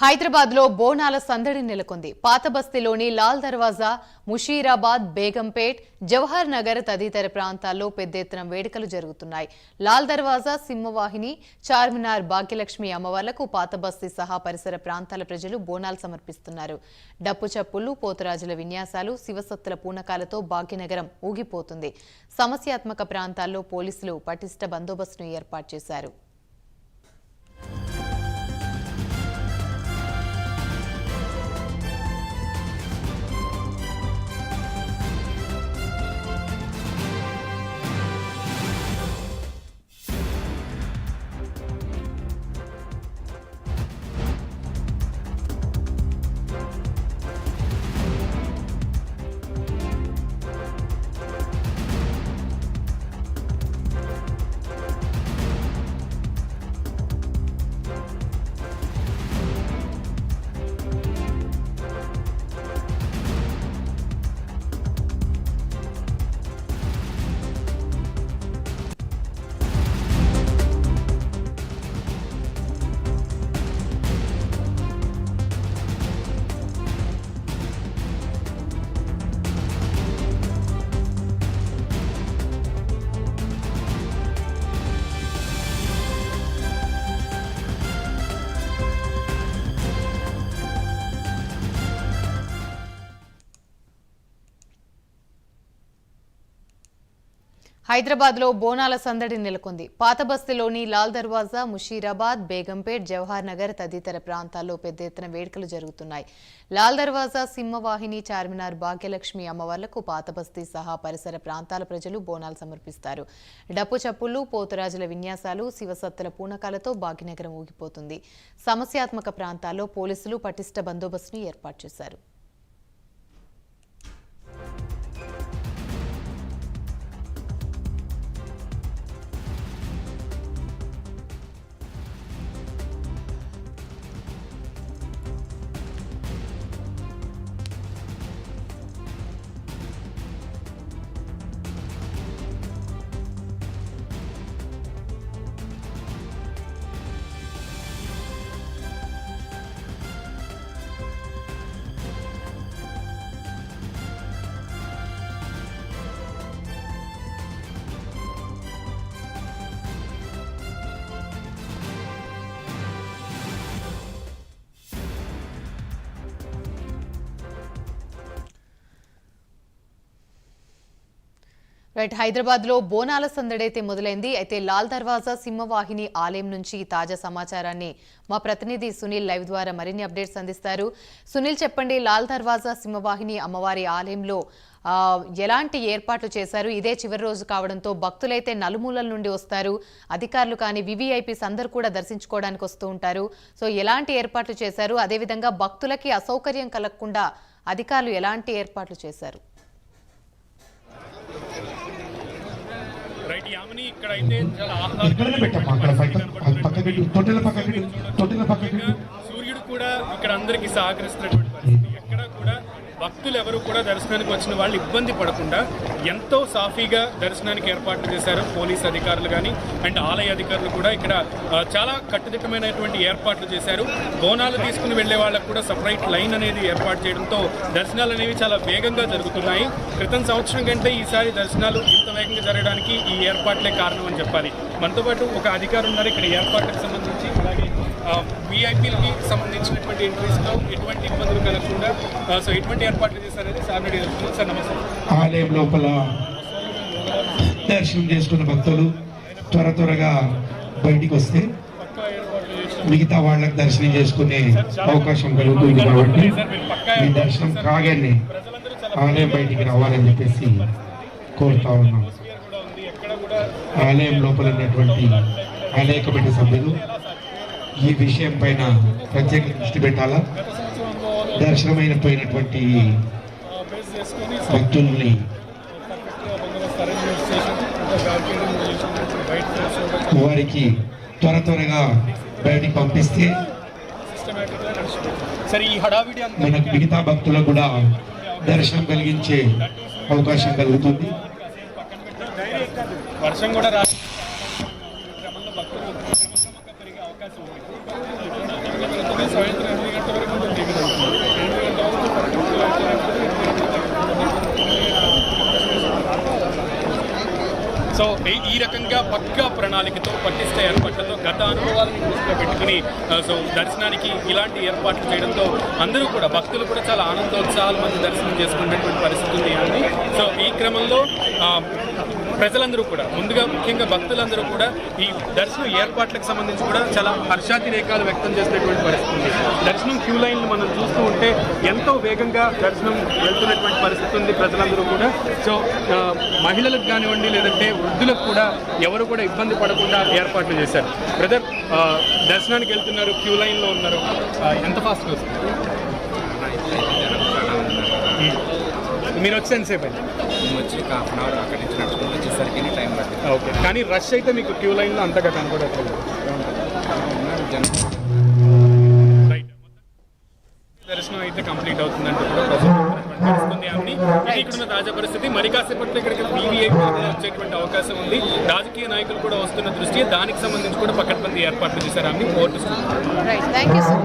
హైదరాబాద్ లో బోనాల సందడి నెలకొంది. పాత బస్తీలోని లాల్ దర్వాజా, ముషీరాబాద్, బేగంపేట్, జవహర్ నగర్ తదితర ప్రాంతాల్లో పెద్ద ఎత్తున వేడుకలు జరుగుతున్నాయి. లాల్ దర్వాజా, సింహవాహిని, చార్మినార్, భాగ్యలక్ష్మి అమ్మవార్లకు పాత బస్తీ సహా పరిసర ప్రాంతాల ప్రజలు బోనాలు సమర్పిస్తున్నారు. డప్పు చప్పులు, పోతురాజుల విన్యాసాలు, శివసత్తుల పూనకాలతో భాగ్యనగరం ఊగిపోతుంది. సమస్యాత్మక ప్రాంతాల్లో పోలీసులు పటిష్ట బందోబస్తును ఏర్పాటు చేశారు. హైదరాబాద్ లో బోనాల సందడి నెలకొంది. పాత బస్తీలోని లాల్ దర్వాజా, ముషీరాబాద్, బేగంపేట్, జవహర్ నగర్ తదితర ప్రాంతాల్లో పెద్ద ఎత్తున వేడుకలు జరుగుతున్నాయి. లాల్ దర్వాజా, సింహవాహిని, చార్మినార్, భాగ్యలక్ష్మి అమ్మవార్లకు పాత బస్తీ సహా పరిసర ప్రాంతాల ప్రజలు బోనాలు సమర్పిస్తారు. డప్పు చప్పులు, పోతురాజుల విన్యాసాలు, శివసత్తుల పూనకాలతో భాగ్యనగరం ఊగిపోతుంది. సమస్యాత్మక ప్రాంతాల్లో పోలీసులు పటిష్ట బందోబస్తును ఏర్పాటు చేశారు. హైదరాబాద్ లో బోనాల సందడైతే మొదలైంది. అయితే లాల్ దర్వాజా, సింహవాహిని ఆలయం నుంచి తాజా సమాచారాన్ని మా ప్రతినిధి సునీల్ లైవ్ ద్వారా మరిన్ని అప్డేట్స్ అందిస్తారు. సునీల్, చెప్పండి, లాల్ దర్వాజా, సింహవాహిని అమ్మవారి ఆలయంలో ఎలాంటి ఏర్పాట్లు చేశారు? ఇదే చివరి రోజు కావడంతో భక్తులైతే నలుమూలల నుండి వస్తారు. అధికారులు కానీ వివిఐపీస్ అందరూ కూడా దర్శించుకోవడానికి వస్తూ ఉంటారు. సో ఎలాంటి ఏర్పాట్లు చేశారు? అదేవిధంగా భక్తులకి అసౌకర్యం కలగకుండా అధికారులు ఎలాంటి ఏర్పాట్లు చేశారు? సూర్యుడు కూడా ఇక్కడ అందరికి సహకరిస్తున్నటువంటి పరిస్థితి. ఎక్కడ కూడా భక్తులు ఎవరు కూడా దర్శనానికి వచ్చిన వాళ్ళు ఇబ్బంది పడకుండా ఎంతో సాఫీగా దర్శనానికి ఏర్పాట్లు చేశారు పోలీస్ అధికారులు కానీ అండ్ ఆలయ అధికారులు కూడా ఇక్కడ చాలా కట్టుదిట్టమైనటువంటి ఏర్పాట్లు చేశారు. బోనాలు తీసుకుని వెళ్లే వాళ్ళకు కూడా సపరేట్ లైన్ అనేది ఏర్పాటు చేయడంతో దర్శనాలు అనేవి చాలా వేగంగా జరుగుతున్నాయి. క్రితం సంవత్సరం కంటే ఈసారి దర్శనాలు ఇంత వేగంగా జరగడానికి ఈ ఏర్పాట్లే కారణం అని చెప్పాలి. మనతో పాటు ఒక అధికారి ఉన్నారు ఇక్కడ ఏర్పాట్లకు సంబంధించి. అలాగే విఐపీలకి సంబంధించినటువంటి ఎంట్రీస్లో ఎటువంటి ఇబ్బందులు కలగకుండా సో ఎటువంటి ఏర్పాట్లు చేశారనేది సార్ అడుగుతున్నాం. సార్ నమస్తే. ఆలయం లోపల దర్శనం చేసుకున్న భక్తులు త్వరగా బయటికి వస్తే మిగతా వాళ్ళకి దర్శనం చేసుకునే అవకాశం కలుగుతుంది. కాబట్టి ఈ దర్శనం కాగానే ఆలయం బయటికి రావాలని చెప్పేసి కోరుతా ఉన్నాం. ఆలయం లోపల ఉన్నటువంటి ఆలయ కమిటీ సభ్యులు ఈ విషయం పైన ప్రత్యేక దృష్టి పెట్టాలా. దర్శనమైన పోయినటువంటి భక్తుల్ని వారికి త్వరగా బయటికి పంపిస్తే మనకు మిగతా భక్తులకు కూడా దర్శనం కలిగించే అవకాశం కలుగుతుంది. వర్షం కూడా సో ఈ రకంగా పక్కా ప్రణాళికతో పటిష్ట ఏర్పాట్లతో గత అనుభవాలను దృష్టిలో పెట్టుకుని సో దర్శనానికి ఇలాంటి ఏర్పాట్లు చేయడంతో అందరూ కూడా భక్తులు కూడా చాలా ఆనందోత్సాహాల మధ్య దర్శనం చేసుకునేటువంటి పరిస్థితి ఉంది అని. సో ఈ క్రమంలో ప్రజలందరూ కూడా ముందుగా ముఖ్యంగా భక్తులందరూ కూడా ఈ దర్శనం ఏర్పాట్లకు సంబంధించి కూడా చాలా హర్షాతిరేకాలు వ్యక్తం చేసినటువంటి పరిస్థితి ఉంది. దర్శనం క్యూ లైన్లు మనం చూస్తూ ఉంటే ఎంతో వేగంగా దర్శనం వెళ్తున్నటువంటి పరిస్థితి ఉంది ప్రజలందరూ కూడా. సో మహిళలకు కానివ్వండి లేదంటే వృద్ధులకు కూడా ఎవరు కూడా ఇబ్బంది పడకుండా ఏర్పాట్లు చేశారు. బ్రదర్, దర్శనానికి వెళ్తున్నారు, క్యూ లైన్లో ఉన్నారు, ఎంత ఫాస్ట్గా వస్తుంది? మీరు వచ్చి ఎంతసేపు అయింది? వచ్చి హాఫ్ అన్ అవర్ అక్కడి నుంచి నడుచుకుని వచ్చేసరికి టైం పడుతుంది. ఓకే, కానీ రష్ అయితే మీకు క్యూ లైన్లో అంతగా కనపడట్లేదు. రైట్, దర్శనం అయితే కంప్లీట్ అవుతుందంటే కూడా తెలుస్తుంది అని ఇక్కడున్న తాజా పరిస్థితి. మరి కాసేపట్లో ఇక్కడికి పీవీఐ వచ్చేటువంటి అవకాశం ఉంది. రాజకీయ నాయకులు కూడా వస్తున్న దృష్ట్యా దానికి సంబంధించి కూడా పకడ్బందీ ఏర్పాట్లు చేశారని court. Right, thank you sir.